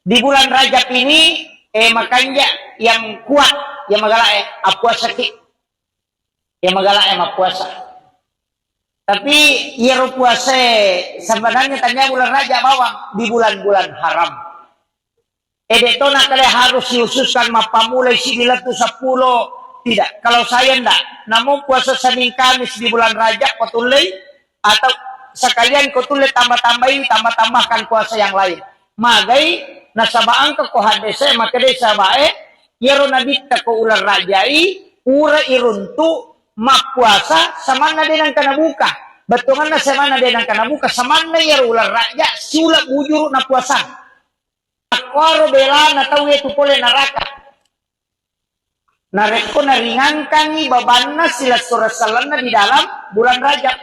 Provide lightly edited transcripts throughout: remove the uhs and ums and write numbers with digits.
Di bulan Rajab ini makanya yang kuat yang magala puasa ki. Yang magala puasa. Tapi ia puasa sebenarnya tanya bulan Rajab bawang di bulan-bulan haram. Edetona kalian harus diususkan mapamulai 9 10. Tidak, kalau saya enggak. Namun puasa Senin Kamis di bulan Rajab kotulai atau sekalian kotulai tambah-tambahkan puasa yang lain. Magai nasabaan ke kohadese maka desa bae yero nadikta ko ular rajai ura iruntu mak puasa samana denang kana buka. Betungan na samana denang kana buka samana yero ular raja sulap bujur na puasa. Akwaro bela na tahu itu pole neraka. Nareko naringankan ni babanna sila surasalana di dalam bulan Rajab.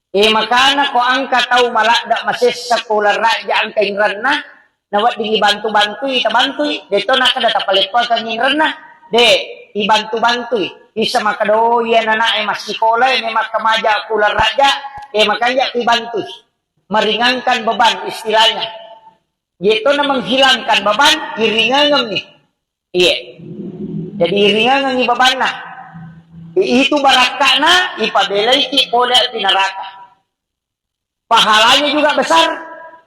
Makana ko angka tahu malak dak masesa ko ular raja angka ingranna nawat di bantu-bantui tabantui deto nak data palepa kan ingranna de dibantu-bantui bisa makado ya nana masih sekolah ini mak kemaja ular raja makanya dibantu meringankan beban istilahnya. Yaitu na menghilangkan beban iringan nih. Iya. Jadi iringan nih bebanna. Itu barakana ipabelai ki pole di neraka. Pahalanya juga besar.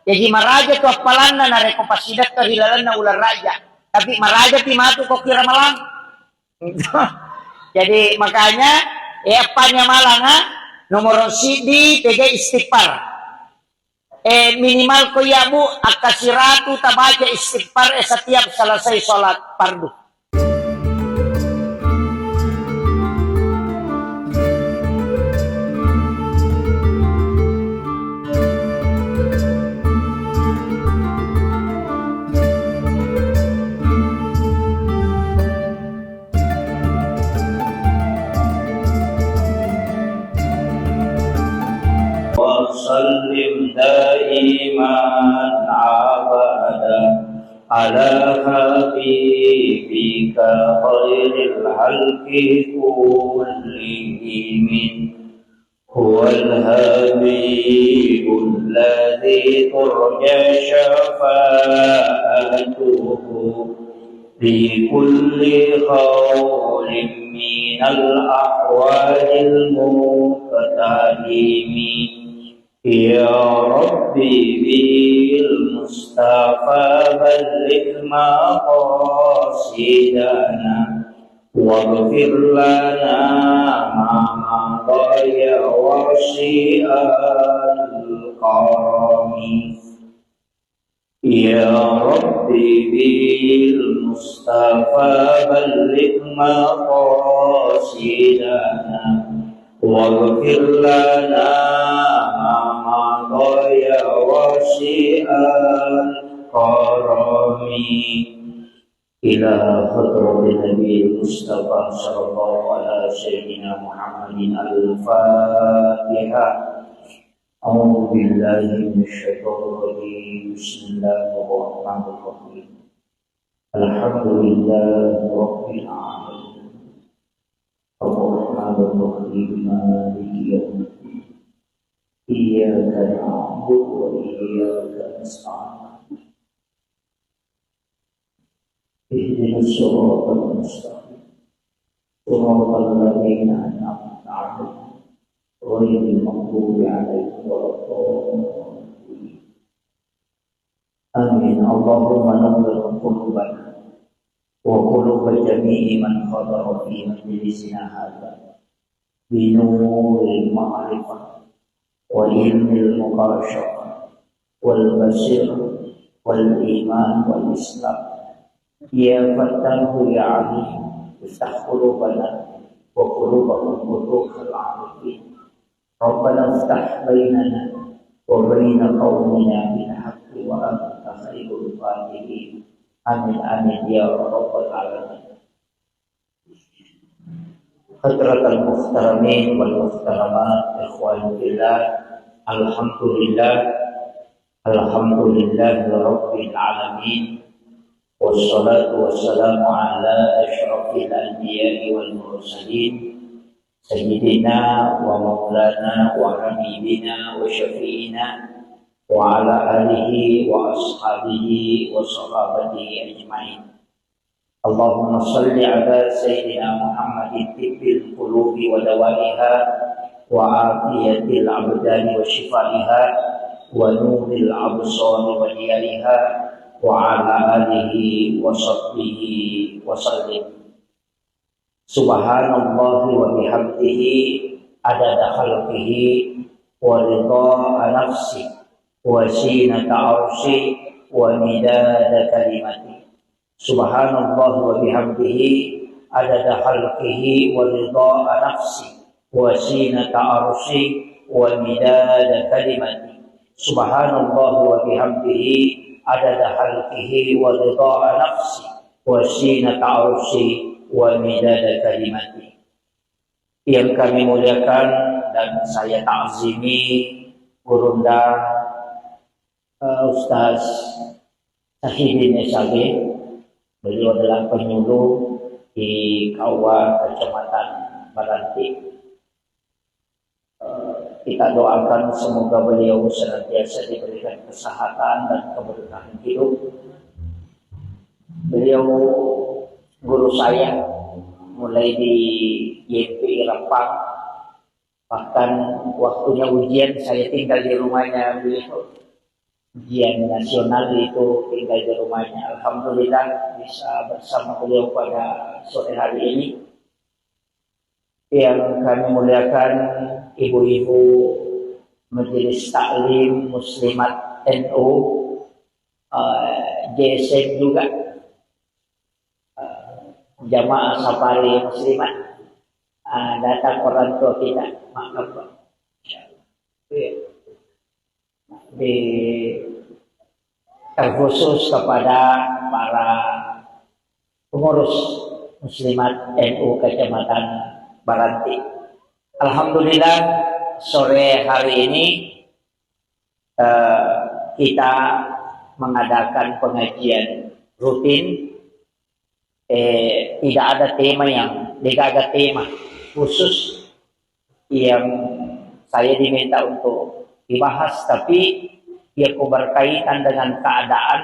Jadi maraja tu apalanna na rekopasidat kehilalan na ular raja. Tapi maraja timatu kok kira malang. Jadi makanya apanya malanga nomor sidi pega istighfar. Minimal ko ya bu akasiratu tabaca istighfar setiap selesai sholat fardu. وسلم دائما أبدا على حبيبك خير الخلق كلهم هو الحبيب الذي ترجى شفاعته في كل قول من الأحوال المختلف يا ربي بالمصطفى بلغ مقاصدنا واغفر لنا ما مضى وشيء الكرم يا ربي بالمصطفى بلغ مقاصدنا واغفر لنا ما مضى وشيء الكرم إلى حضرة النبي المصطفى صلى الله على سيدنا محمد الفاتحة. أعوذ بالله من الشيطان الرجيم. بسم الله الرحمن الرحيم. الحمد لله رب العالمين الرحمن الرحيم مالك يوم الدين إياك نعبد وإياك نستعين اهدنا الصراط المستقيم صراط الذين أنعمت عليهم غير المغضوب عليهم ولا الضالين آمين. اللهم نور قلوبنا وقلوب جميع من حضر في مجلسنا هذا بنور المعرفة وعلم المباشرة والبصيرة والإيمان والإسلام. يا فتاه يا عليم افتح قلوبنا وقلوبهم فتوح العارفين. ربنا افتح بيننا وبين قومنا بالحق وأنت خير الفاتحين. Amin amin ya rabbal alamin. Hadratul muhtaramin wal muhtaramat ikhwan fillah. Alhamdulillah rabbil alamin. Wassalatu wassalamu ala asyrafil anbiya'i wal mursalin sayyidina wa maulana wa habibina wa syafi'ina وعلى آله وأصحابه وصحابته أجمعين. اللهم صل على سيدنا محمد طب القلوب ودوائها وعافية الأبدان وشفائها ونور الأبصار وديارها وعلى آله وصحبه وسلم. Subhanallah wa bihamdihi adada khalqihi wa ridha nafsi wa zinata arshi wa midada kalimati. Subhanallah wa bihamdihi adada khalqihi wa ridha nafsi wa zinata arshi wa midada kalimati. Subhanallah wa bihamdihi adada khalqihi wa ridha nafsi wa zinata arshi wa midada kalimati. Yang kami muliakan dan saya ta'zimi Gurunda Ustaz Sahidin SAG. Beliau adalah penyuluh di KUA Kecamatan Baranti. Kita doakan semoga beliau senantiasa diberikan kesehatan dan keberkahan hidup. Beliau guru saya mulai di YPI Rempang, bahkan waktunya ujian saya tinggal di rumahnya beliau. Ujian nasional itu tinggal di rumahnya. Alhamdulillah bisa bersama beliau pada sore hari ini. Yang kami muliakan ibu-ibu Majelis Taklim Muslimat NU, JSN juga, jamaah safari muslimat, datang orang tua kita, maaf Pak. Terkhusus kepada para pengurus muslimat NU Kecamatan Baranti. Alhamdulillah sore hari ini kita mengadakan pengajian rutin. Tidak ada tema khusus yang saya diminta untuk dibahas, tapi dia berkaitan dengan keadaan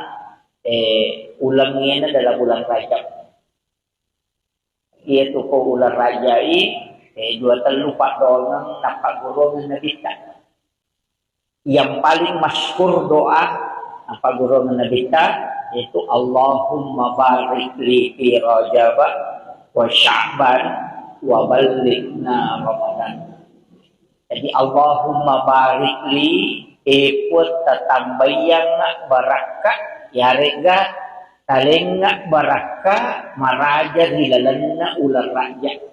ulangnya dalam bulan Rajab. Yaitu ko ulang rajai dua telupak doang nampak golongan nabita. Yang paling masyhur doa apa golongan nabita yaitu Allahumma barik li fi Rajab wa Sya'ban wa ballighna Ramadan. Jadi Allahumma barik li ikut tatambayang barakah ya rega talengak barakah maraja hilalanna ular raja.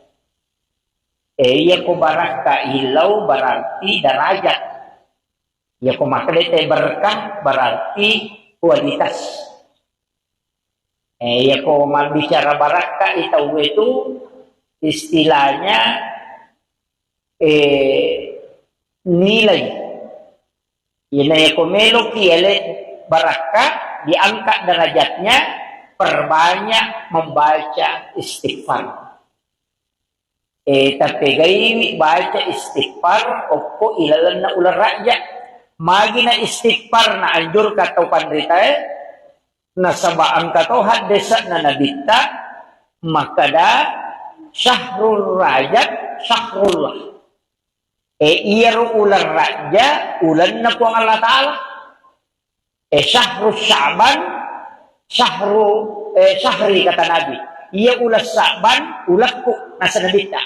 Ya ko barakah hilau berarti derajat. Ya ko makhluk berkah berarti kualitas. Ya ko bicara barakah itu istilahnya nilai. Ina ya ko melo kiele barakah diangkat derajatnya, perbanyak membaca istighfar. Tapi gaya baca istighfar opo ilalan na ular raja. Magi na istighfar na anjur katau pandrita nasabaan katau hadesa na nabita makada syahrul rajab syahrullah. Iyaru ular raja ulan na po ang Allah Ta'ala. Syahrul Sya'ban syahri kata Nabi. Iya ulas Sya'ban ulakku nasa nabita.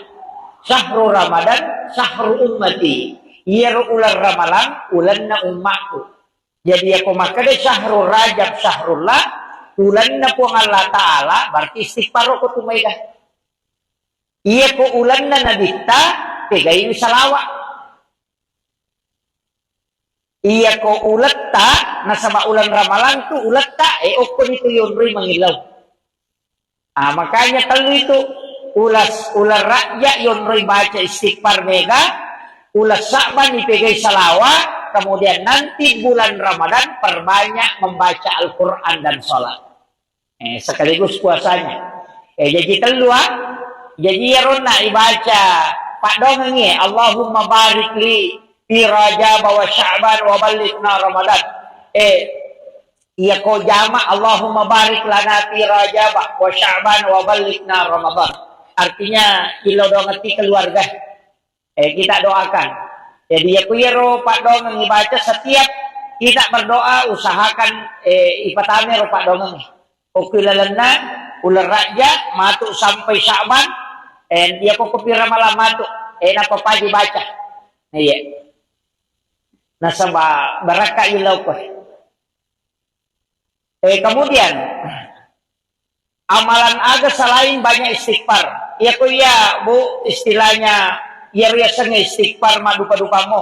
Syahrul Ramadan syahrul ummati. Iyaru ular Ramalan ulan na ummaku. Jadi aku makanya syahrul rajab syahrullah ulan na po ang Allah Ta'ala berarti istighfar ko tumayda. Iya ko ulan na nabita kaya salawat. Iya ko ulat ta nasa ulan Ramalan tu ulat ta okon itu yunri mangilaw. Makanya kalau itu ular rakyat yunri baca istighfar mega, ulas Sya'ban dipegay salawat, kemudian nanti bulan Ramadan perbanyak membaca Al-Quran dan sholat. Sekaligus puasanya. Jadi keluar, jadi ya rona ibaca Pak dongeng Allahumma barik li fi Rajab wa Sya'ban wa ballighna Ramadan. Iya ko jama Allahumma barik lana fi Rajab wa Sya'ban wa ballighna Ramadan. Artinya ilo do ngerti keluarga. Kita doakan. Jadi ya kuyero pak dong ngibaca setiap kita berdoa usahakan ipatame ro pak dong. Okilalana ular raja matu sampai Sya'ban dia ko kupira malam matu napa paji baca. Iya. Nasaba baraka ilau ko. Kemudian amalan aga selain banyak istighfar. Ya ko ya Bu istilahnya ya biasanya istighfar madupa-dupa mo.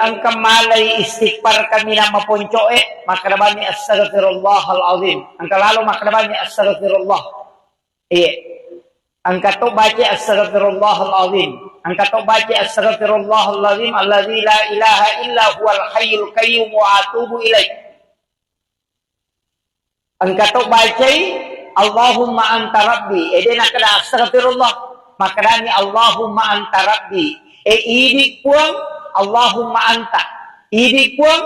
Ang kamalay istighfar kami na maponcoe makrabani astaghfirullahal azim. Ang kalalo makrabani astaghfirullah. Ang kato baca astaghfirullahal azim. Ang kato baca astaghfirullahal azim alladzi la ilaha illa huwal hayyul qayyum wa atubu ilaih. Ang kato baca Allahumma anta rabbi. Dena kada astaghfirullah makrani Allahumma anta rabbi. Idi puang Allahumma anta. Idi puang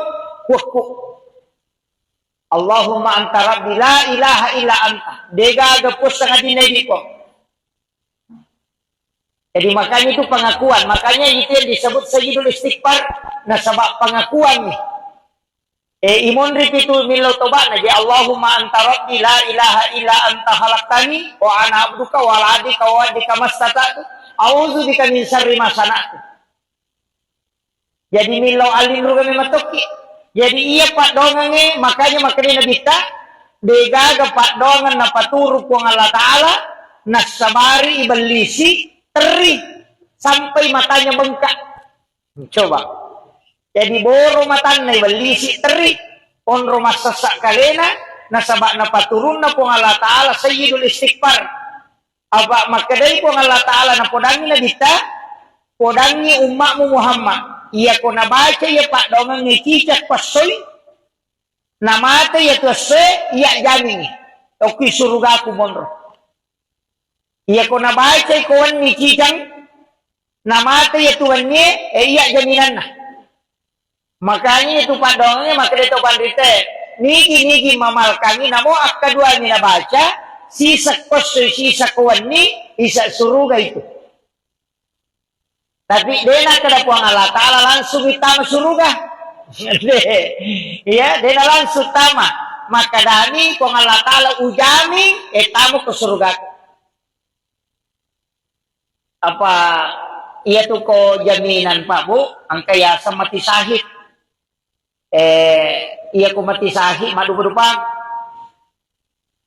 kuku. Allahumma anta rabbi la ilaha illa anta. Dega gapus sa dinay ko. Jadi makanya itu pengakuan. Makanya itu yang disebut sayyidul istighfar. Nah sebab pengakuan nih. Imun itu milo toba naji Allahumma anta rabbi la ilaha illa anta khalaqtani wa ana abduka wa la adika wa adika mastata'tu a'udzu bika min syarri ma sana'tu. Jadi milo alin ruga matoki. Jadi iya pak dongange makanya makanya nabita degaga pak dongan na paturu ku Allah taala nasabari iblisi teri sampai matanya bengkak. Coba. Jadi boro matan na ibalisi teri on rumah sesak kalena nasabak na paturun na po Allah Ta'ala sayyidul istighfar aba makadai po Allah Ta'ala na podangi na dita podangi umakmu Muhammad iya ko nabaca iya pak dongang ni cicak pasoy namate iya tuase iya jamin oki suruga ku monro iya ko nabaca ikuan ni cicang namate iya tuannya iya jaminan na. Makanya itu padongnya maka itu pandite niki mamal kami namo kedua mina baca sisa kos sisa kuani isa suruga itu. Tapi dena kada puang Allah Taala langsung itama suruga. Ya, dena langsung tama. Maka dani puang Allah Taala ujami tamu ke surga. Apa iya tuh ko jaminan Pak Bu angkaya samati sahid. Iya ko mati sahid madu-madupang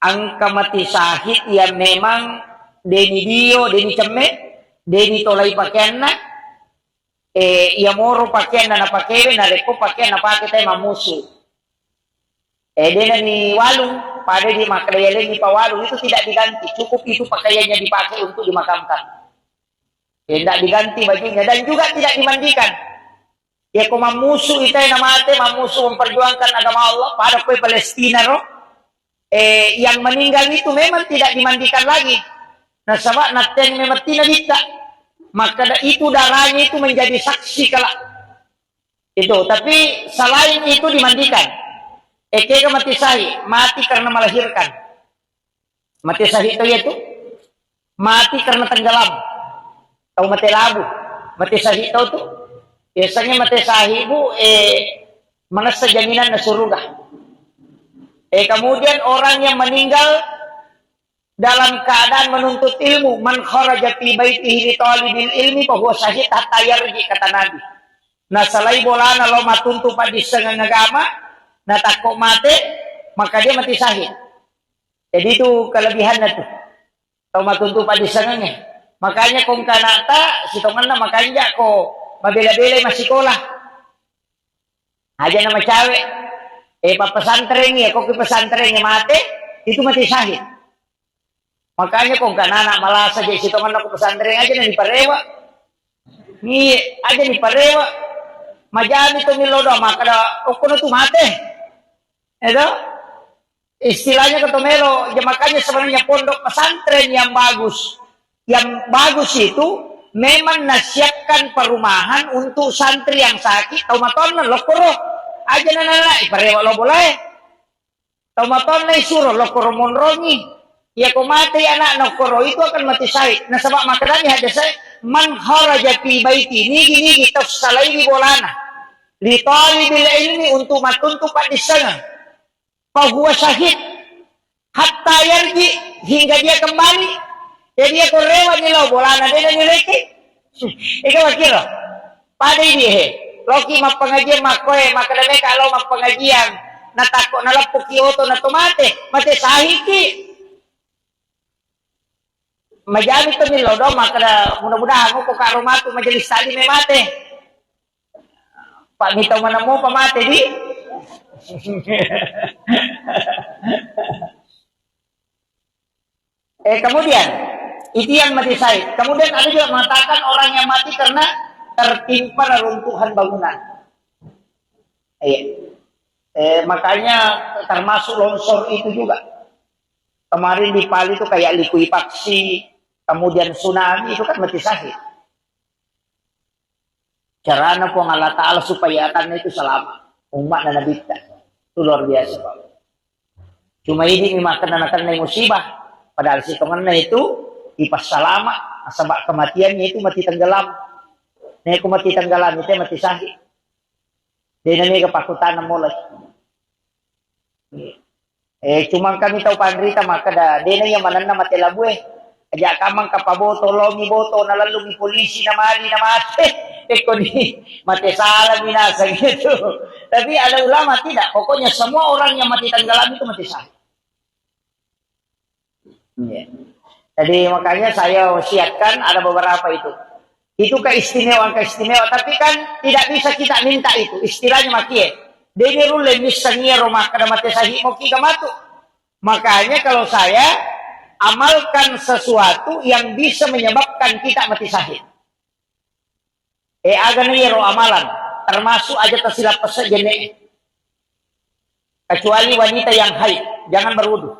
ang kamati sahid ya memang deni dio deni cemme deni tolai pakaian na iya moro pakaian na pakewe na reko pakaian na pake tayo mamusu dena ni walung pada di makrayale ni pawalung itu tidak diganti cukup itu pakaiannya dipakai untuk dimakamkan tidak diganti bajunya dan juga tidak dimandikan. Ya kung mamusu itay na mate, mamusu memperjuangkan agama Allah pada kue Palestina no, yang meninggal itu memang tidak dimandikan lagi. Nah sabak natin memang tinadita, maka itu darahnya itu menjadi saksi kala itu. Tapi selain itu dimandikan. Kaya mati sahi, mati karena melahirkan. Mati sahi itu mati karena tenggelam, atau mati labu. Mati sahi itu tuh. Biasanya mati sahibu mana sejaminan na surga. Kemudian orang yang meninggal dalam keadaan menuntut ilmu, man kharaja fi baitihi li talibil ilmi fa huwa syahid hatta yarji kata Nabi. Nah salai bolana lo matuntu pa disengang agama, na takok mate, maka dia mati syahid. Jadi itu kelebihannya tuh. Tau matuntu pa disengangnya. Makanya kung kanata sitongan na makanya ko mabela-bela masih sekolah. Aja nama cewek. Pesantren ya, kok pesantrennya mati, itu mati syahid. Makanya kok kan anak malah saja situ kan aku pesantren aja nih parewa. Nih aja nih parewa. Majani itu milodo maka ada okon itu mati. Itu istilahnya ketomelo. Ya makanya sebenarnya pondok pesantren yang bagus. Yang bagus itu memang nasiapkan perumahan untuk santri yang sakit, taumaton na lokoro. Aja nana iparewa lo boleh. Taumaton na isuro lokoro monrongi. Ya kau mati anak lokoro itu akan mati syahid. Nah sebab makanya ada saya man kharaja fi baiti nigi tafsalai di bolana. Li talibil ilmi untuk matuntuk di sana. Fahuwa syahid hatta yarji hingga dia kembali. Jadi dia korewat ni lo bolana dia nileki. Ikaw kira. Pada ini loki mak pengajian mak koe mak kadane kalau mak pengajian natakok nalapok kioto na tomate mate sahiki. Majami to ni lodo mak kada mudah-mudahan ko ka rumah tu majelis tadi me mate. Pak ngitaw man mo pamate di. Kemudian itu yang mati syahid. Kemudian ada juga mengatakan orang yang mati karena tertimpa reruntuhan bangunan. Makanya termasuk longsor itu juga. Kemarin di Bali itu kayak likuifaksi, kemudian tsunami itu kan mati syahid. Caranya pun Allah Ta'ala supaya akan itu selamat. Umat dan Nabi itu luar biasa Pak. Cuma ini memang kena musibah. Padahal si temannya itu ipas salama, sebab kematiannya itu mati tenggelam. Nih aku mati tenggelam itu mati syahid. Dia ini kepakutan mulai. Cuma kami tahu pandrita maka dah. Dia yang mana nama mati labu Ajak kamang kapaboto, lomi boto, nalalumi polisi na mali na mati. Eko ni mati salah binasa gitu. Tapi ada ulama tidak. Pokoknya semua orang yang mati tenggelam itu mati syahid. Jadi makanya saya wasiatkan ada beberapa itu. Itu keistimewaan. Tapi kan tidak bisa kita minta itu. Istilahnya makie. Dene rule misalnya rumah kada mati syahid mau kita matu. Makanya kalau saya amalkan sesuatu yang bisa menyebabkan kita mati syahid. Agak nih amalan. Termasuk aja tersilap pesek jenek. Kecuali wanita yang haid. Jangan berwudu.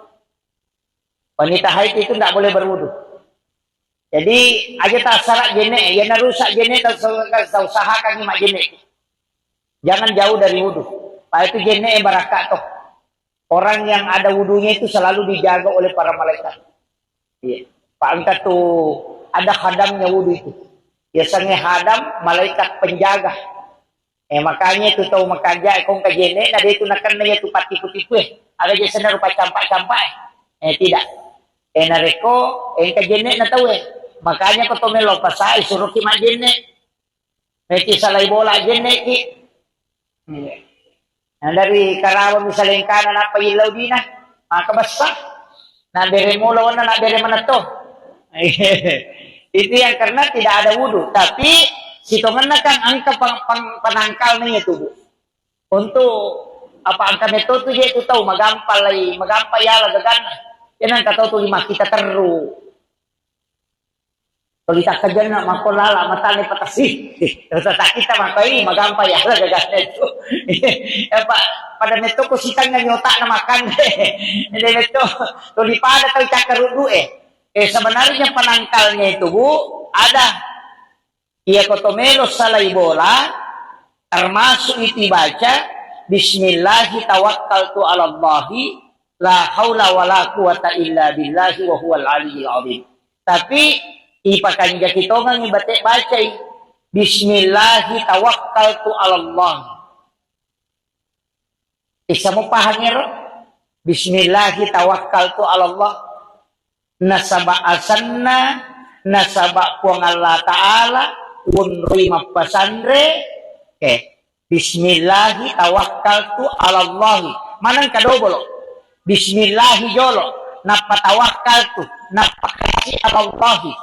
Wanita haid itu tidak boleh berwudu. Jadi aja tak syarat jenek, ya narusak jenek tak usahakan mak jenek. Jangan jauh dari wudu. Pak itu jenek yang barakat toh. Orang yang ada wudunya itu selalu dijaga oleh para malaikat. Iya. Pak angkat tuh ada khadamnya wudu itu. Biasanya khadam malaikat penjaga. Makanya itu tahu makaja kong ka jenek, ada itu nakan na itu pati-putipu Ada jasa na rupa campak-campak tidak. Nareko, kajenek na tahu Makanya ko tumelo pasay, suruh ki majenek. Ki salay bola jenek ki. Dari Karawang misalnya kanan apa ilaw di na. Makabasa. Nabere mulaw na, nabere mana to. Itu yang karena tidak ada wudu. Tapi sitongan na kan angka panangkal niya tubuh. Untuk apa angka neto tu dia tu tahu magampay yala gagana. Yan ang kataw to lima kita teru. Kalau kita kerja nak makolala matane patasi. Terus kita makai magampay yala gagana itu. Pada neto ko sitang na nyota na makan. Jadi neto tulipada tahu cakarudu sebenarnya penangkalnya itu Bu ada ia kotomelo salai bola termasuk itu baca bismillahi tawakkaltu ala Allahi la haula wala quwata illa billahi wa huwal aliyyil azim. Tapi ipakan jakitongan ibate baca bismillahi tawakkaltu ala Allah. Bisa mo pahangir bismillahi tawakkaltu ala Allah. Nasaba asanna nasaba puang Allah Ta'ala unri mapasandre bismillahi tawakkaltu ala Allahi manang kadobolo bismillahi jolo napatawakkaltu napakasi ala Allahi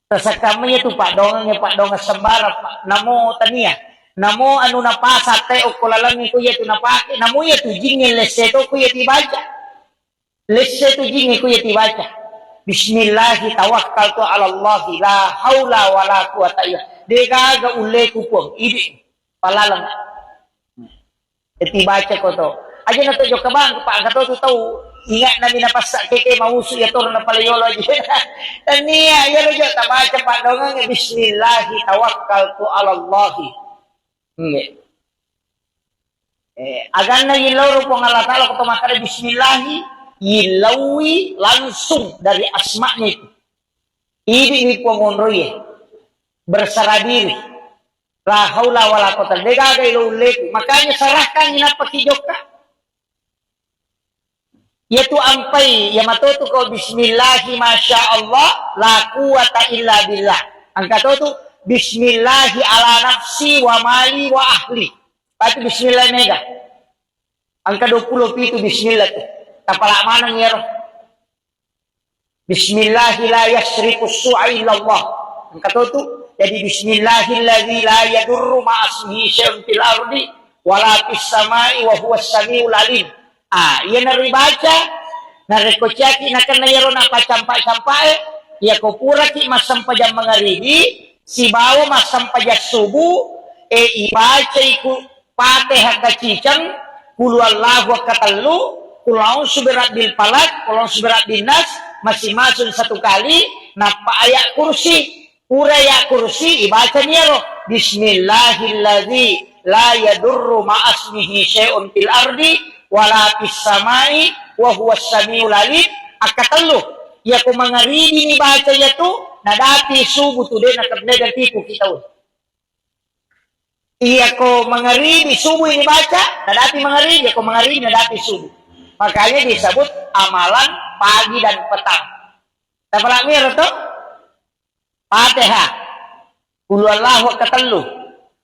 tasakami itu Pak Dongeng sembara Pak namo tania namo anu napasa te ukulalangi ko yetu napake namo yetu jingin leseto ko yeti baca Lesse tu jingi ku yati baca. Bismillahi tawakkaltu ala Allah la haula wala quwata illa. Dega ga ulle ku pun ibi palalang. Yati baca ko to. aja na to ka bang pa ka to tahu ingat namin na pas keke mausu ya turun na palayolo aja tania ya lo jo tabaca pak dongang bismillah tawakkaltu ala Allah nggih agan na yilaw po ng Allah Ta'ala kung tumakala bismillahi yilawi langsung dari asma'nya itu ibig po ngonroy berserah diri la haula wala quwwata illa billah makanya serahkan inapakijok ka yaitu ampai ya matuto ko bismillahi masya Allah la quwwata illa billah ang katuto bismillahi ala nafsi wa mali wa ahli pati bismillah mega ang ka-20 itu bismillah tu tapala manang yero bismillahi la yasriku su'a illa Allah ang katuto jadi bismillahilladzi la yadurru ma'asmihi syai'un fil ardi wala fis samai wa huwas samiul alim iya naribaca narekocyaki nakan yero na pacampa-campae ya ko pura ki masampajam mangaribi si bawa masampajak subuh ibaca iku Fatihah kacicang, kulu Allahu katallu, kulau suberat bil palak, kulau suberat bil nas, masing-masing satu kali, napa ayat kursi, uraya kursi, ibaca niero, bismillahilladzi la yadurru ma'asmihi syai'un fil ardi, wala fis samai, wa huwas samiul alim, akatallu, ya ko mangaribi ni baca ya tu, nadati subuh tu din nakabnega tipu kita iya ko mangaribi subuh ini baca, nadati mangaribi, ko mangaribi nadati subuh. Makanya disebut amalan pagi dan petang. Tapala mir to? Fatihah. Qul huwallahu katallu.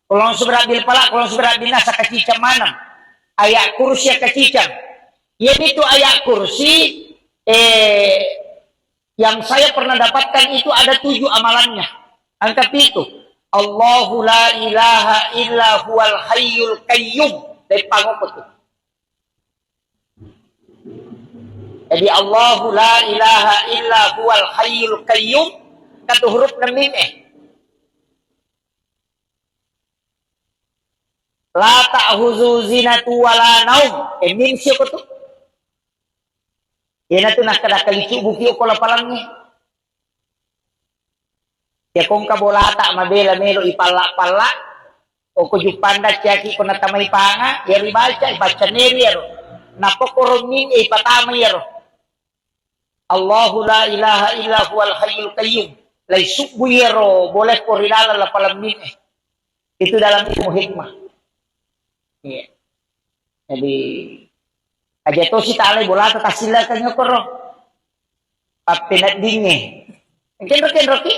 Kulong subrat bil falaq, kulong subrat bin nas kacicam manam. Ayat kursi kacicam. Yan itu ayat kursi yang saya pernah dapatkan itu ada 7 amalannya. Angka 7. Allahu la ilaha illa huwal hayyul qayyum dari pangopot itu. Jadi Allahu la ilaha illa huwal hayyul qayyum katu huruf na mim la ta'khuzu zinatu wala naum mim siya ko to yana to nakada kalicu buki ko la palangnya ya kung kabolata mabela melo ipala-pala o ko jupanda caki ko natamay panga ya ribaca ibaca neri yaro napokoromin ipatama yaro Allahu la ilaha illa huwal hayyul qayyum lay subu yaro boleh ko rilala la palamin itu dalam ilmu hikmah ya jadi aja to si tale bolata tasila kanyo ko ro papinat dinge ken-roki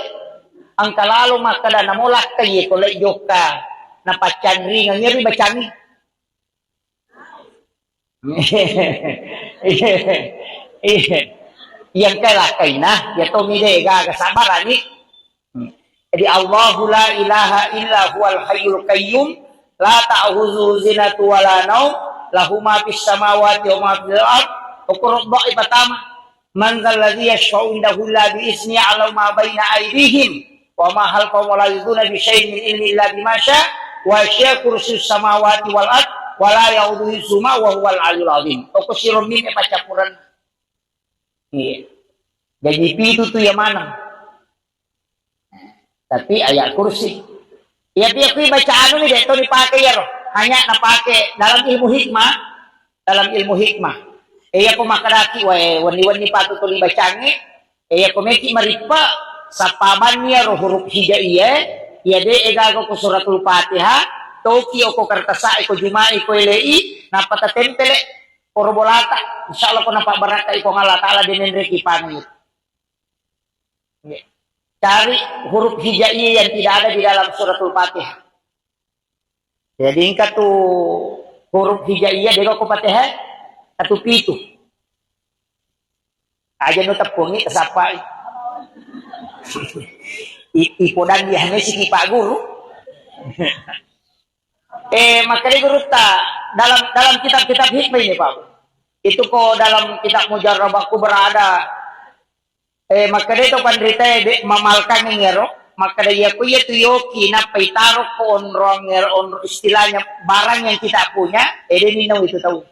ang kalalo makada namulak kaye ko lay joka na pacangri nga ngiri bacangi yang kalakay na yato mide gagasabarani jadi Allahu la ilaha illa huwal hayyul qayyum la ta'khuzu zinatu wala naum lahu ma fis samawati wa ma fil ard ukurud ibatama man dzal ladzi yashfa'u indahu la bi ismi ala ma baina aydihim wa ma halqaw wa la yuduna bi syai'in min ilmi illa bima syaa wa syaa kursiyyus samawati wal ard wa la yauduhu hifdzuhuma wa huwal aliyyul azim. Toko sirong min pacapuran. Iya. Jadi itu tuh yang mana? Tapi ayat kursi. Ya dia kui baca anu nih deh, tuh dipakai ya roh. Hanya napake dalam ilmu hikmah, Iya ko makadaki wani patutuloy bacangi. Iya ko meki maripa sa paman niya ro huruf hijaiyah ya de egago ko suratul Fatihah Tokyo ko kartasa ko jumai ko elei napatatempele porbolata insyaallah ko napabaraka ko Allah taala dinen reki pangit cari huruf hijaiyah yang tidak ada di dalam suratul Fatihah jadi ingka tu huruf hijaiyah dego ko Fatihah satu pitu aja no tapungi kasapai ipodan dia hanya si Pak Guru. Makanya guru dalam kitab-kitab hikmah ini Pak. Itu kok dalam kitab Mujarrabaku berada. Makanya itu pandrita mamalkan ngero. Makanya ya ku ya tuyoki na paitaro ko onrong istilahnya barang yang kita punya. Ini ninaw itu tahu.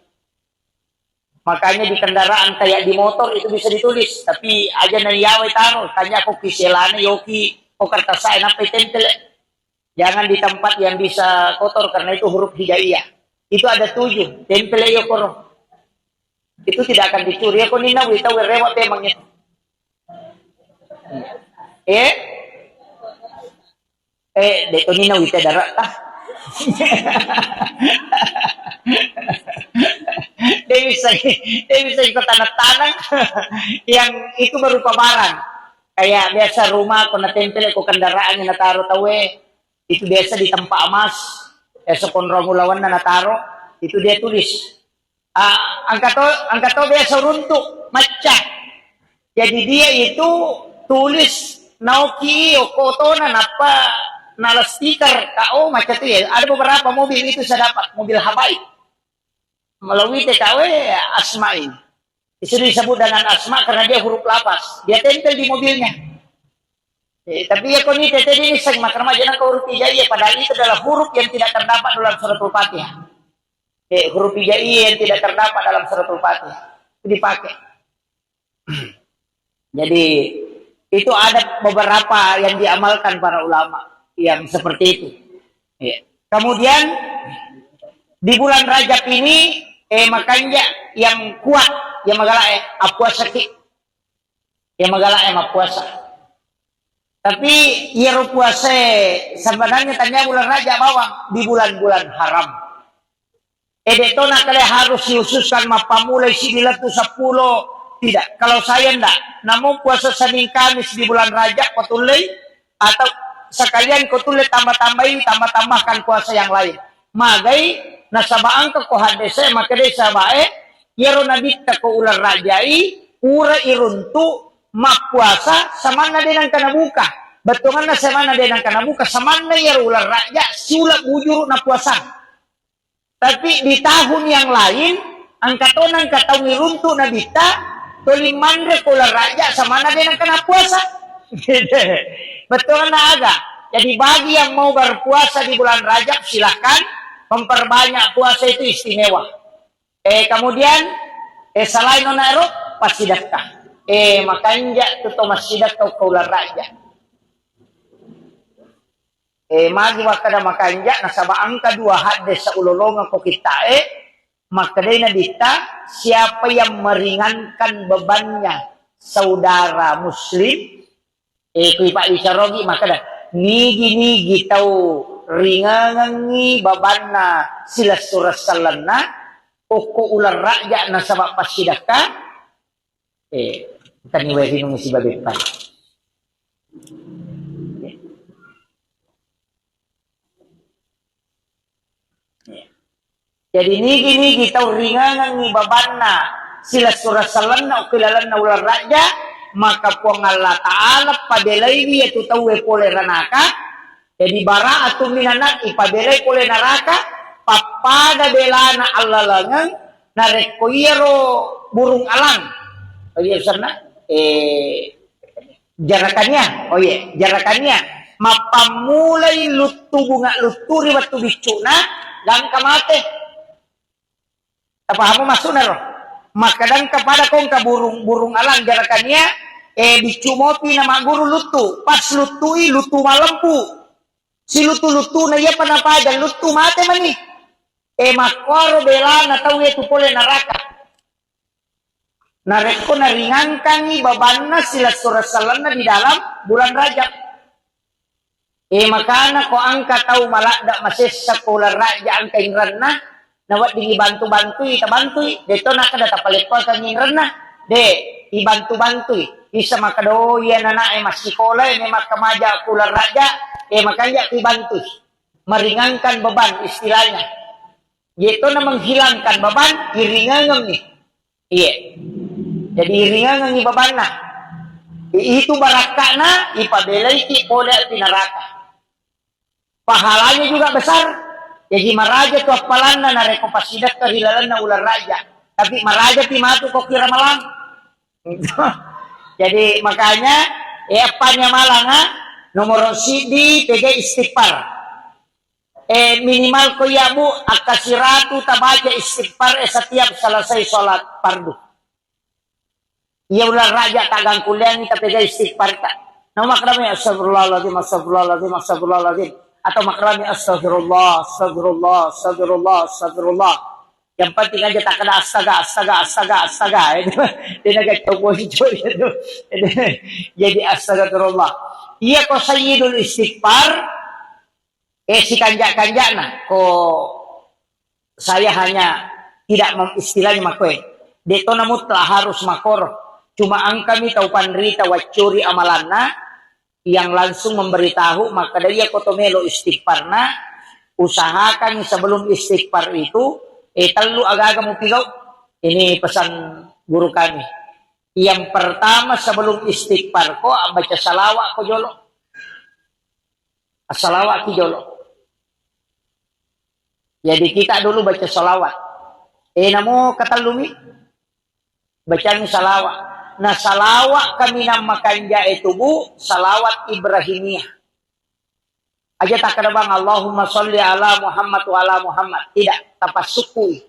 Makanya di kendaraan kayak di motor itu bisa ditulis. Tapi aja na yawe taruh. Tanya aku kiselane yoki. O kertas saya sampai tempel. Jangan di tempat yang bisa kotor karena itu huruf hijaiyah. Itu ada 7. Tempel yo koro. Itu tidak akan dicuri. Aku nina wita werewat emang itu. Dito nina wita darat tah. Dia bisa ikut tanah-tanah yang itu berupa barang. Kayak biasa rumah, kena tempel, ko kendaraan yang nataro tawe. Itu biasa di tempat emas. Esokon romulawan na nataro. Itu dia tulis. Angkato biasa runtuk, macah. Jadi dia itu tulis naoki o kotonan apa nala stiker kao macam itu ya. Ada beberapa mobil itu saya dapat, mobil Habaib. Melalui TKW Asma ini. Itu disebut dengan Asma karena dia huruf lapas. Dia tempel di mobilnya. Tapi ya kau ini teteh ini seng makna jangan kau huruf hijaiyah. Padahal itu adalah huruf yang tidak terdapat dalam suratul Fatihah. Huruf hijaiyah yang tidak terdapat dalam suratul Fatihah. Itu dipakai. Jadi itu ada beberapa yang diamalkan para ulama yang seperti itu. Kemudian di bulan Rajab ini makanya yang kuat yang magala puasa ki yang magala puasa. Tapi ya puasa sebenarnya tanya bulan Rajab bawang di bulan-bulan haram. Edetona kalian harus diususkan mapamulai 9 10. Tidak, kalau saya enggak, namun puasa Senin Kamis di bulan Rajab kotulai atau sekalian kotulai tambah-tambahkan puasa yang lain. Magai nasabaan ke ko hadese maka desa bae yero nabita ko ular rajai ura iruntu mapuasa samana denang kana buka. Betungan na samana denang kana buka samana yero ular raja sulap bujur na puasa. Tapi di tahun yang lain angkatonan katau iruntu nabita toli mandre kula raja sama na din ang kena puasa. Betul na aga. Jadi bagi yang mau berpuasa di bulan Rajab silahkan memperbanyak puasa itu istimewa. Kemudian selain nonaro pasidakah. Makanya tuto masidak kau kula raja. Magi wakada makanya nasaba angka 2 hadis sa ulolongan ko kita maka na dita siapa yang meringankan bebannya saudara muslim kui Pak Lisarogi maka dah nigi tau ringangi babanna sila surah salana oko ular raja na sabab pasidaka tani wae hinung si babepan. Jadi nigi kita ringangan ni babanna sila surah salanna o kilalanna ular raja maka puang Allah Ta'ala padelay dia tu tawe pole ranaka jadi bara atau minanak ipadelay pole naraka papada belana Allah langang narekoiro burung alang sana jarakannya jarakannya mapamulay lutu bunga luturi batu bicuna dan kamate paham masuk naro maka dan kepada kong ka burung alang jarakannya bicumopi nama guru lutu pas lutui lutu malempu si lutu na iya panapa dan lutu mate mani makoro bela na tahu itu pole neraka nareko naringankan ni babanna sila surah salana di dalam bulan Rajab makana ko angka tahu malak dak masih sekolah raja angka ingranna nawat di bantu-bantui tabantui deto nak kada tapalekol kami rena de ibantu-bantui isa makado ya nana masih sekolah ini makamaja kula raja makanya dibantu meringankan beban istilahnya yaitu na menghilangkan beban iringangan nih jadi iringangan nih beban nah itu barakana ipabelai ki poda pinaraka pahalanya juga besar. Jadi maraja tu apalanna na rekopasidak kehilalan na ular raja. Tapi maraja timatu kok kira malang. Jadi makanya apanya malanga nomor sidi tege istighfar. minimal ko ya bu akasiratu tabaca istighfar setiap selesai sholat fardu. Ia ulah raja tagang kuliah ni tapi gak istighfar tak. Nama makramnya astagfirullahaladzim, astagfirullahaladzim, astagfirullahaladzim. Atau makramnya astagfirullah, astagfirullah, astagfirullah, astagfirullah. Yang penting aja tak kena astaga, astaga, astaga, astaga. Dia nak coba hijau itu. Jadi astagfirullah. Ia ko sayyidul istighfar. Si kanjak-kanjak nah. Ko saya hanya tidak istilahnya makwe. Deto namun telah harus makor. Cuma angkami tahu panrita wacuri amalanna yang langsung memberitahu maka dia kotomelo istighfarna usahakan sebelum istighfar itu telu agak-agak mau pigau. Ini pesan guru kami. Yang pertama sebelum istighfar ko baca salawat ko jolo. Salawat ki jolo. Jadi kita dulu baca salawat. Namo katalumi bacaan salawat. Nah salawat kami namakan itu bu salawat Ibrahimiyah. Aja tak kena bang Allahumma sholli ala Muhammad wa ala Muhammad. Tidak tapasukui.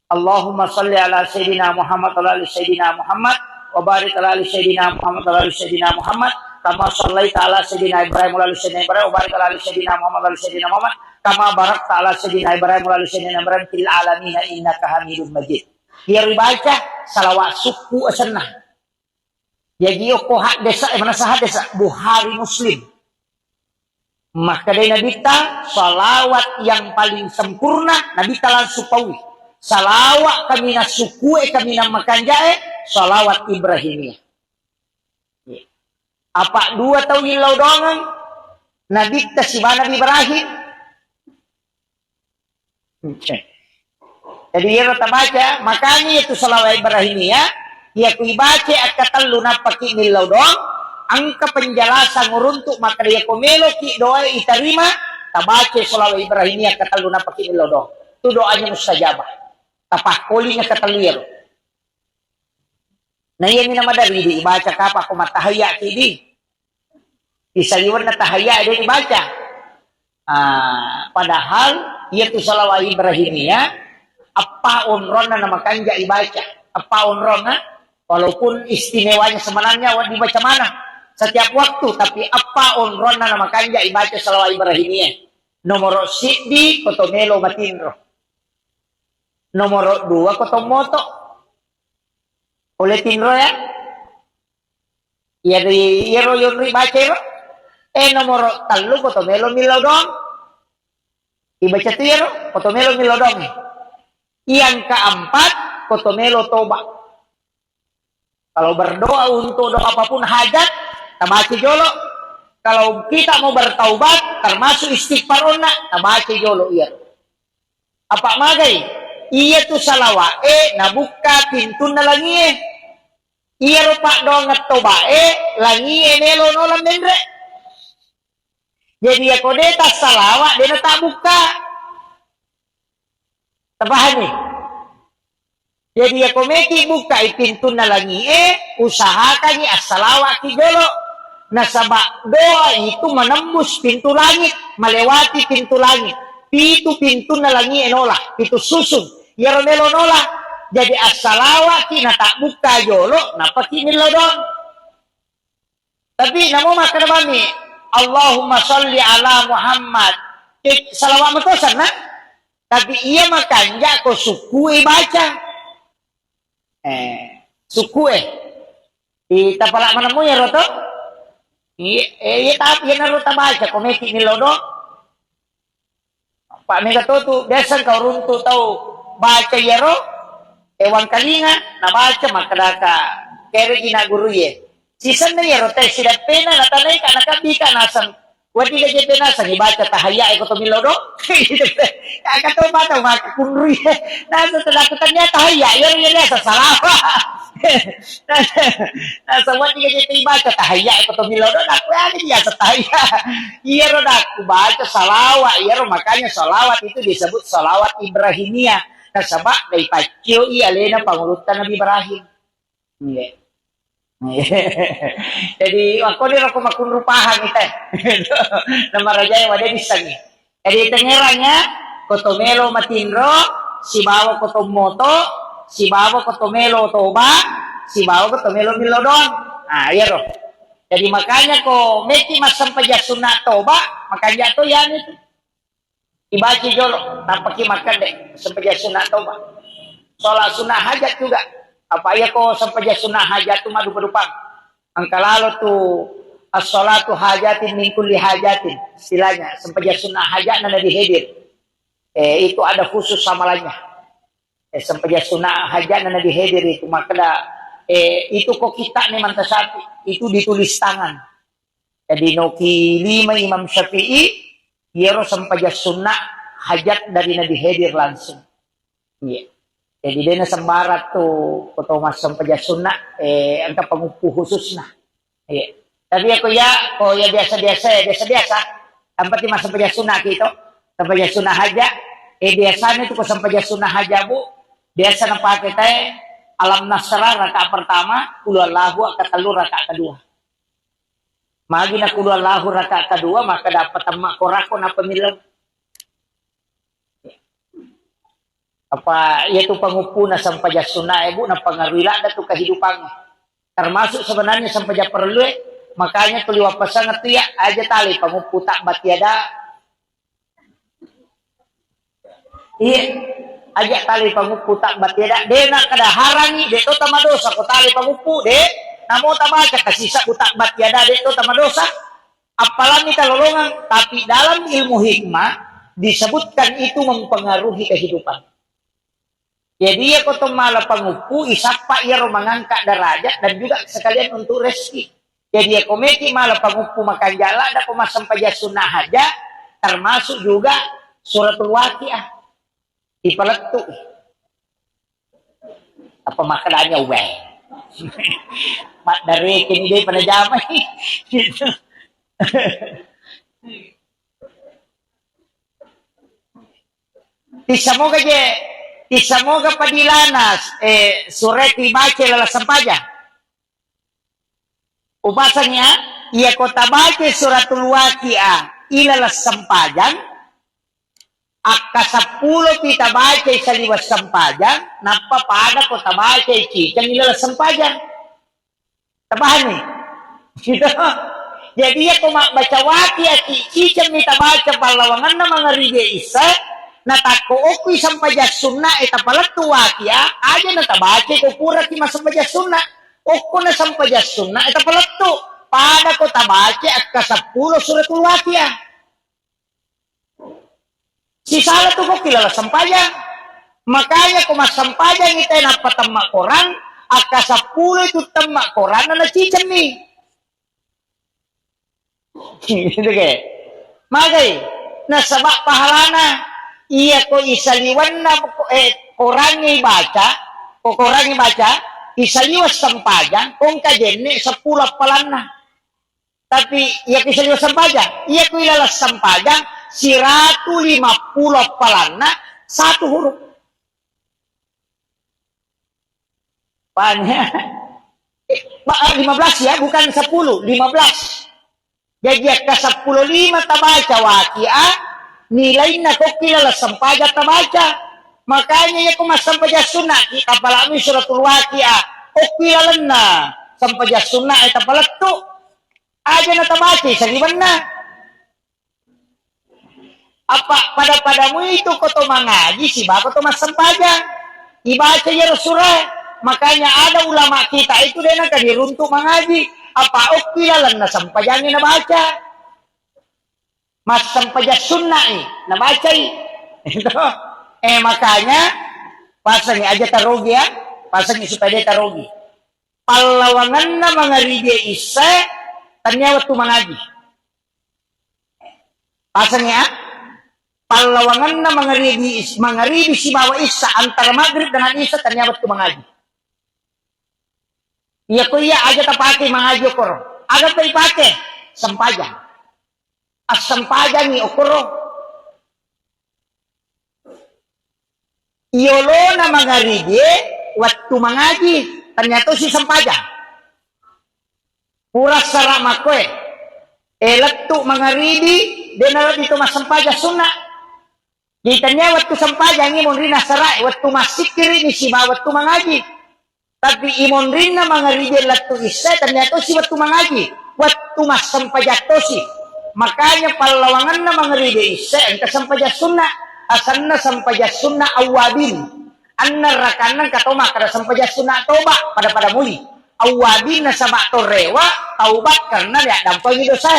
Allahumma sholli ala Sayyidina Muhammad wa ala Sayyidina Muhammad wa barik ala Sayyidina Muhammad wa ala Sayyidina Muhammad kama shallaita ala Sayyidina Ibrahim wa ala Sayyidina Ibrahim wa barik ala Sayyidina Muhammad wa ala Sayyidina Muhammad kama barakta ala Sayyidina Ibrahim wa ala Sayyidina Ibrahim fil alamin innaka Hamidum Majid. Dia dibaca salawat suku asanah. Jadi ko hak desa mana sah desa Bukhari Muslim. Maka dari Nabi ta salawat yang paling sempurna Nabi ta langsung pawi. Salawat kami na suku kami na makan jae salawat Ibrahimiyah. Apa dua tahun ilau dongan Nabi ta si Nabi Ibrahim. Jadi ia baca makanya itu salawat Ibrahimiyah. Ia kuibace akatalo na paki nilaw doang angka penjelasan nguruntuk maka dia komelo ki doa iterima tabace salawat Ibrahimiyah akatalo na paki nilaw doang itu doanya mustajabah tapakolinya katalir na iya ni nama dari dibaca kapa ko matahaya kidi isaliwan na tahaya dia dibaca padahal ia tu salawat Ibrahimiyah apa onrona nama kanja ibaca apa onrona walaupun istimewanya sebenarnya dibaca mana setiap waktu tapi apa onrona nama kanja ibaca salawat Ibrahimiyah nomor sidi kotomelo matinro nomor 2 kotomoto oleh tinro ya yari yero yonri baca ro nomor 3 kotomelo milaw dong ibaca tiro kotomelo milaw dong yang keempat kotomelo toba. Kalau berdoa untuk doa apapun hajat, tabaci jolo. Kalau kita mau bertaubat, termasuk istighfar ona, tabaci jolo iya. Apa magai? Iya tu salawa nabuka pintu na langi Iya rupa doang ngetoba langi nelo nolam mendre. Jadi ya kodeta salawa dia tak buka. Tabahani. Jadi ya komeki buka pintu na langi usahakan ni asalawa ki jolo. Nasaba doa itu menembus pintu langit, melewati pintu langit. Pintu na langi enola, pintu susun. Ya romelo nola. Jadi asalawa ki na tak buka jolo, napaki nilodon. Tapi namo makan bami Allahumma sholli ala Muhammad. Salawat matosan na. Tapi ia makan jako suku baca. Suku ita pala mana mo ya roto tapi ya naruto baca komeki nilodo pak mega tu desan kau runtu tahu baca yero ewan kalinga na baca makadaka kere gina guru ye sisan na yero te sida pena na tanay ka nakabika nasan wadi ka jepe nasan ibaca tahaya ko to milodo kakato bata makakunri nasa talakutannya tahaya yero yero sa salawa nasa wadi ka jepe ibaca tahaya ko to milodo nakuya dia sa tahaya yero dak baca salawat yero makanya salawat itu disebut salawat Ibrahimiyah nasaba dari pacio alena pangulutan Nabi Ibrahim. Jadi aku ni aku makun rupahan ite. Nama raja yang ada di sini. Jadi tengeranya kotomelo matinro, si bawa kotomoto, si bawa kotomelo toba, si bawa kotomelo milodon. Ah, iya roh. Jadi makanya ko meki masam paja sunat toba, makanya to yan itu. Ibaci jolo, tapaki makan deh, sampaja sunat toba. Sholat sunnah hajat juga. Apa ya ko sampaja sunnah hajat tu madu berupang. Angkalalo tu as-sholatu hajatin min kulli hajatin. Istilahnya, sampaja sunnah hajat nana dihadir. Itu ada khusus samalannya. Sampaja sunnah hajat nana dihadir itu. Maka itu kok kita nih mantasati. Itu ditulis tangan. Jadi noki 5 Imam Syafi'i. Yero sampaja sunnah hajat dari nadi hadir langsung. Iya. Jadi dia sembarat tuh koto mas sampaja sunnah angka pengupu khususnya. Iya. Tapi aku ya, ko ya biasa. Tempat di mas sampaja sunnah gitu. Sampaja sunnah haja. Biasanya itu ko sampaja sunnah haja bu. Biasa pakai teh alam nasrah rakaat pertama, qul huwallahu rakaat kedua. Magi na qul huwallahu rakaat kedua maka dapat emak korako na pemilang. Apa yaitu pengupuna sampaja sunnah ibu na pangarwila datu kehidupan. Termasuk sebenarnya sampaja perlu makanya tuliwa pesan itu ya aja tali pengupu tak batiada. Iya aja tali pengupu tak batiada. Dena kada harangi de to tama dosa ko tali pengupu de. Namo tama kasih sa utak batiada de to tama dosa. Apalagi talolongan tapi dalam ilmu hikmah disebutkan itu mempengaruhi kehidupan. Jadi ya koto malah pengupu isapa ia mengangkat derajat dan juga sekalian untuk rezeki. Jadi ya kometi malah pengupu makan jala ada pemasang paja sunnah haja termasuk juga suratul waqiah dipeletu. Apa makanannya weh? Mak dari kini dia pada jamai gitu. Semoga padilanas sureti baca lala sampaja. Upasanya ia kota baca suratul waqiah ilala sampajan akka 10 kita baca saliwas sampajan napa pada kota baca cicang ilala sampajan. Tabahan nih. Gitu. Jadi ya koma baca waqiah cicang kita baca palawangan na mga rige isa natako okoy sampaja sunnah eta palatu waqiah aja natabace ko pura ti masampaja sunnah oko na sampaja sunnah eta palatu pada ko tabace akka 10 suratul waqiah si salah tu ko kilala sampaja makanya ko masampaja ngita na patamma koran akka 10 itu tamma koran na cicen nih gitu ke magay nasabak pahalana iya ko isaliwan na korangi baca isaliwas sampajan kung kajenne 10 palan na tapi iya ko isaliwas sampajan iya ko ilalas sampajan 150 palan na 1 huruf pannya 15 ya bukan 10 15 jadi ka 10 5 tabaca waqiah nilai na ko kilala sampaja tabaca makanya ya ko masampaja sunnah kita palami suratul waqiah o kilala na sampaja sunnah eta palattu aja na tabaca saliban na apa padamu itu ko to mangaji si bako to masampaja ibaca ya surah makanya ada ulama kita itu dia na kadiruntuk mangaji apa o kilala na sampajanya na baca mas sampaja sunnah na baca itu makanya pasang aja tarogi ya pasang supaya dia tarogi palawangan na mga rige isa tanya waktu mengaji pasang ya palawangan na mga rige si bawa isa antara maghrib dengan isa tanya waktu mengaji iya ko iya aja tapake mengaji okoro agak pakai sampaja as-sampaja ni okoro iyolo na mga rige waktu mengaji ternyata si sampaja pura sarama ko elattu mga rigi dia nalat itu mas sempaja sunnah. Jitanya waktu sempaja ngimun rina sarai waktu masih kiri ni si waktu mengaji. Tapi imon rina mangarije latu isa ternyata si waktu mengaji. Waktu mas sempaja tosi. Makanya palawangan na mangarije isa engka sempaja sunnah. Asanna sempaja sunnah awabin. Anna rakanan katoma kada sempaja sunnah toba pada muli. Awabin na sama torewa taubat karena dia dampangi dosa.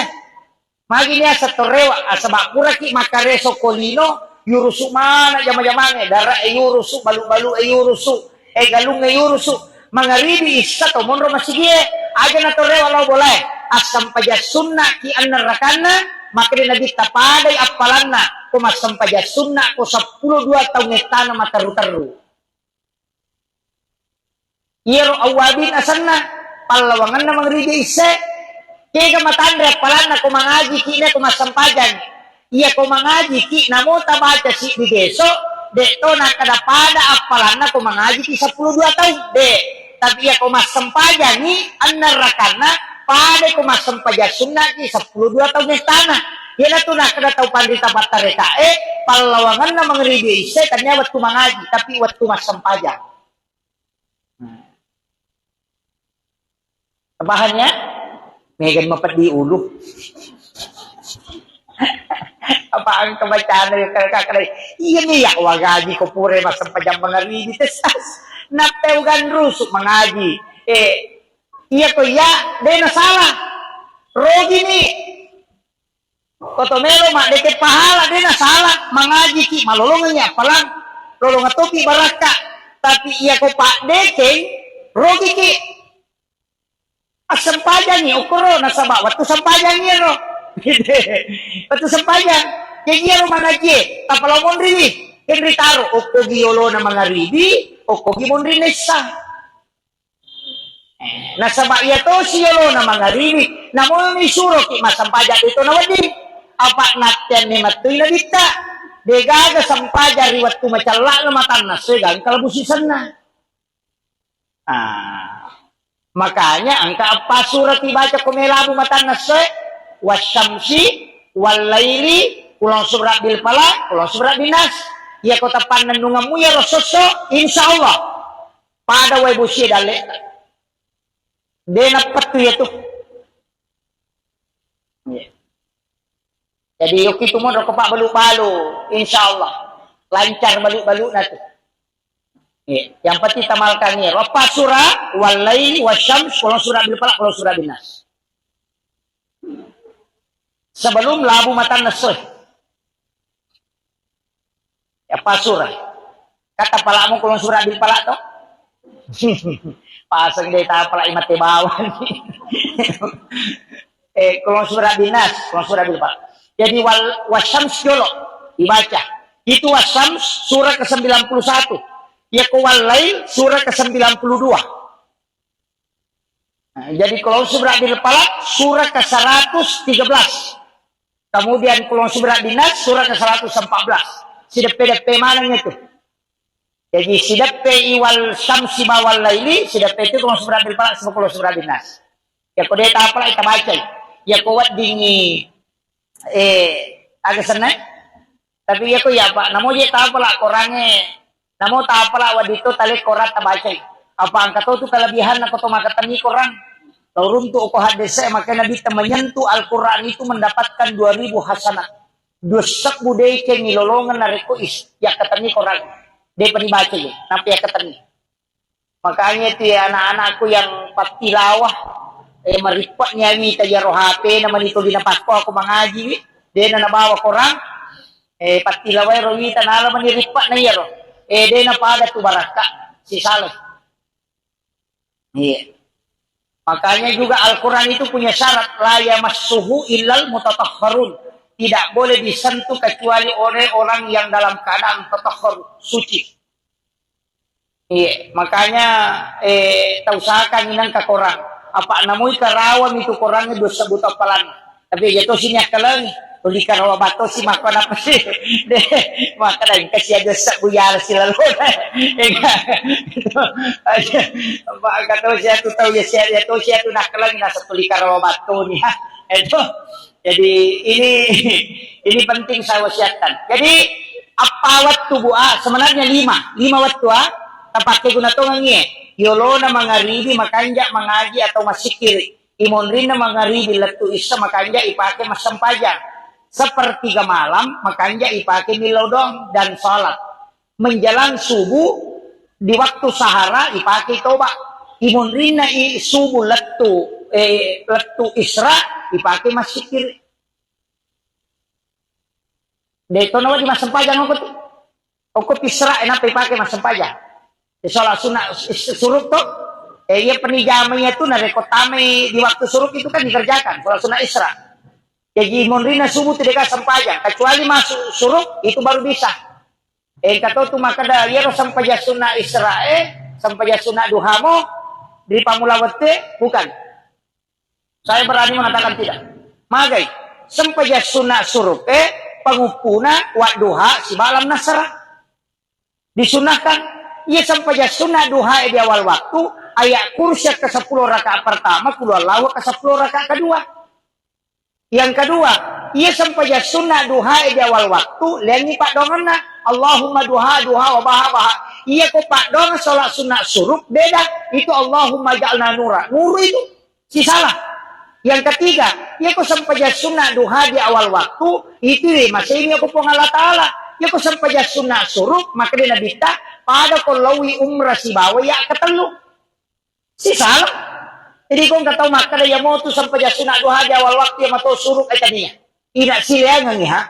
Magi niya sa torewa asama kuraki makareso kolino yurusu mana jama-jamane dara yurusu balu-balu yurusu galung yurusu mangaribi isa to monro masigie aja na torewa law boleh asam paja sunnah ki anna rakana maka nabi tapadai apalanna ko masam paja sunnah ko 12 tahun etana mataru-taru yero awabin asanna palawangan na mangaribi isa kaya matandre palanna ko mangaji ki na ko masampajan iya ko mangaji ki namo tabaca si di beso de to nakadapada apalanna ko mangaji ki 12 tahun de tapi iya ko masampajan ni annarakana pada ko masampajan sunnah ki 12 tahun ni tanah iya na to nakada tau pandita batareka palawangan na mangribi isa kanya waktu mangaji tapi waktu masampajan bahannya Megan mapadi ulo. Apa ang kabacaan na kakakari? Iyan niya, wagaji ko pure masampadyang mga ridites. Napteugan rusuk mangaji. Iya ko ya, de nasalah. Rogi ni. Kotomelo mak deket pahala de nasalah. Mangaji ki, malolongan niya palang. Lolongan topi baraka. Tapi iya ko pak dekeng, rogi ki. Sempajan ni ukuro nasaba waktu sempajan ni ro waktu sempajan kaya ro manaje tapalaw mon rini henry taro okogi yolo na mga ribi okogi mon rini sa nasaba iya to si yolo na mga ribi namo ni suro ki masampajan ito na wadi apa natyan ni matuy na dita degaga sampajan ri waktu macala na matan na segang kalabusisan na makanya angka apa surat dibaca kumelabu matan nase wasyamsi walaili kulon surat bil pala kulon surat binas ya kota panandungamu ya rososo insyaallah pada wai busi dale dena patu ya tuh jadi yoki tuh mau kepak balu-balu insyaallah lancar balu-balu natu yang pasti tamalkan ni rafa surah walaili wasyams kalau surah bil falaq kalau surah binas sebelum labu matan nasr ya surah kata palamu kalau surah bil falaq toh pasang dia tak pala imat bawan kalau surah binas kalau surah bil falaq jadi wasyams jolo dibaca itu wasyams surah ke-91 ya kewalail surah ke-92. Nah, jadi kalau surah bil falaq surah ke-113. Kemudian kalau surah binas surah ke-114. Sidep mananya itu. Jadi sidep iwal syamsi bawal laili sidep itu kalau surah bil falaq sama kalau surah binas. Ya kode ta apa kita baca. Ya kuat dingi agak senang. Tapi ya ko ya Pak, namo je ta pala korangnya namo ta pala wadito tali korat tabacay apa ang kato tu kalabihan na koto makatani korang turun tu ko hadese maka nabi menyentuh Al-Quran itu mendapatkan 2000 hasanat dosak budaya ke nilolongan na reko is ya katani korang de panibaca ye napi ya katani makanya itu ya anak-anakku yang patilawah maripat nyawi tajaro HP naman ito dinapasko ako mangaji de na nabawa korang patilaway rawita na alaman ni ripat na yero de na pada tu baraka si Saleh. Iya. Makanya juga Al-Quran itu punya syarat la yamassuhu illal mutatahharun. Tidak boleh disentuh kecuali oleh orang yang dalam keadaan tatahhur suci. Iya, makanya tausahakan inang ka korang. Apa namoy karawan itu korangnya dosa buta palan. Tapi jatuh sini akalang uli karawa bato si mako na pa si maka na kasi ada sa buyara sila lona kato siya to tau siya to siya to nakalang nasa uli karawa bato niya ito Jadi ini penting saya wasiatkan. Jadi apa waktu buah sebenarnya lima waktu tapi guna tongangi yolona mangaribi makanja mengaji atau masikiri imonrina mangaribi letu isa makanja ipake masampajang sepertiga malam makanja ipake milodong dan salat menjelang subuh di waktu sahara ipake toba imonrina subuh letu isra ipake masikiri dito nawa di masampajang okut isra enapa ipake masampajang sholat sunnah suruk tuh iya penijamanya itu narekotame di waktu suruk itu kan dikerjakan sholat sunnah isra jadi monrina subuh tidak sampajang kecuali masuk suruk itu baru bisa kata tu maka dah ya sampajang sunnah isra sampajang sunnah duhamo di pamulawate bukan saya berani mengatakan tidak magai sampajang sunnah suruk pangupuna wa duha si malam nasra disunahkan ia sampai sunnah duha di awal waktu ayat kursi ke 10 rakaat pertama keluar lawa ke 10 rakaat kedua yang kedua ia sampai sunnah duha di awal waktu lengi pak dongana Allahumma duha wa baha iya kok pak dong sholat sunnah suruk beda itu Allahumma ja'alna nuru itu si salah yang ketiga ia kok sampai sunnah duha di awal waktu itu masih ini aku pengalat ta'ala ia kok sampai sunnah suruk maka dia nabi pada kolawi umrah si bawa ya ketelu si salah jadi kau nggak tahu maka dia mau tuh sampai sunat duha di awal waktu yang mau suruk tadinya tidak silang nih ha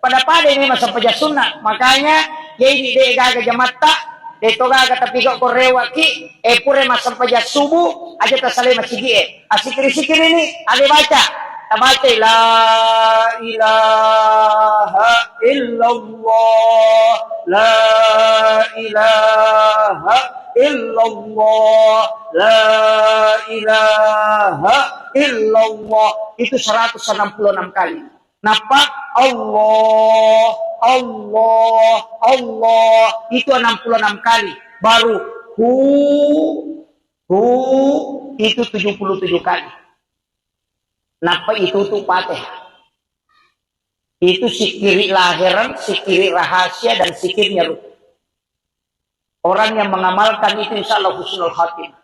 pada ini masa sampai sunat makanya jadi dia gagal jamata dia toga gagal tapi kok korewa ki pure mas sampai subuh aja tersalih masih gie asikir ini ada baca Tamate la ilaha illallah la ilaha illallah la ilaha illallah itu 166 kali. Napa? Allah itu 66 kali. Baru hu itu 77 kali. Napa itu tuh Fatihah? Itu sikiri lahiran, sikiri rahasia, dan sikirnya ruh. Orang yang mengamalkan itu insya Allah husnul khatimah.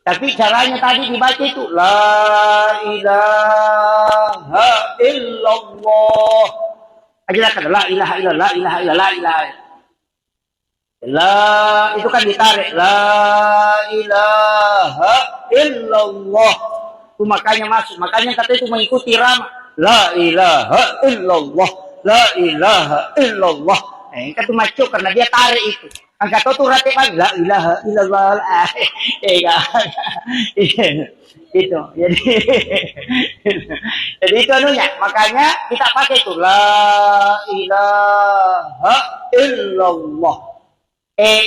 Tapi caranya tadi dibaca itu la ilaha illallah. Ajalah la ilaha illallah, la ilaha illallah, la ilaha illallah. La itu kan ditarik la ilaha illallah. Itu makanya masuk. Makanya kata itu mengikuti rama. La ilaha illallah. La ilaha illallah. Kata masuk karena dia tarik itu. Angkat itu rati kan. La ilaha illallah. Itu. Jadi itu anunya. Makanya kita pakai itu. La ilaha illallah.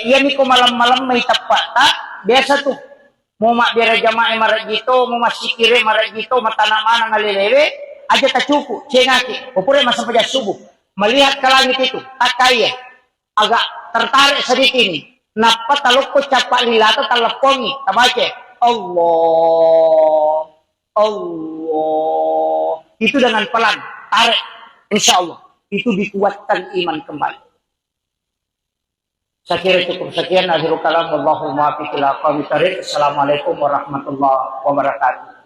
Iya nih kok malam-malam may tepat. Biasa tuh. Mau mak biar jamaah marak gitu, mau masih kiri marak gitu, mata nama ngalilewe, aja tak cukup, cengaki, pupure masa pada subuh, melihat ke langit itu, tak kaya, agak tertarik sedikit ini, napa taluk capak lilata telepongi, tabace, Allah, itu dengan pelan, tarik, insya Allah, itu dikuatkan iman kembali. Saya kira cukup sekian. Akhirul kalam. Wallahul muwaffiq ila aqwamit thoriq. Assalamualaikum warahmatullahi wabarakatuh.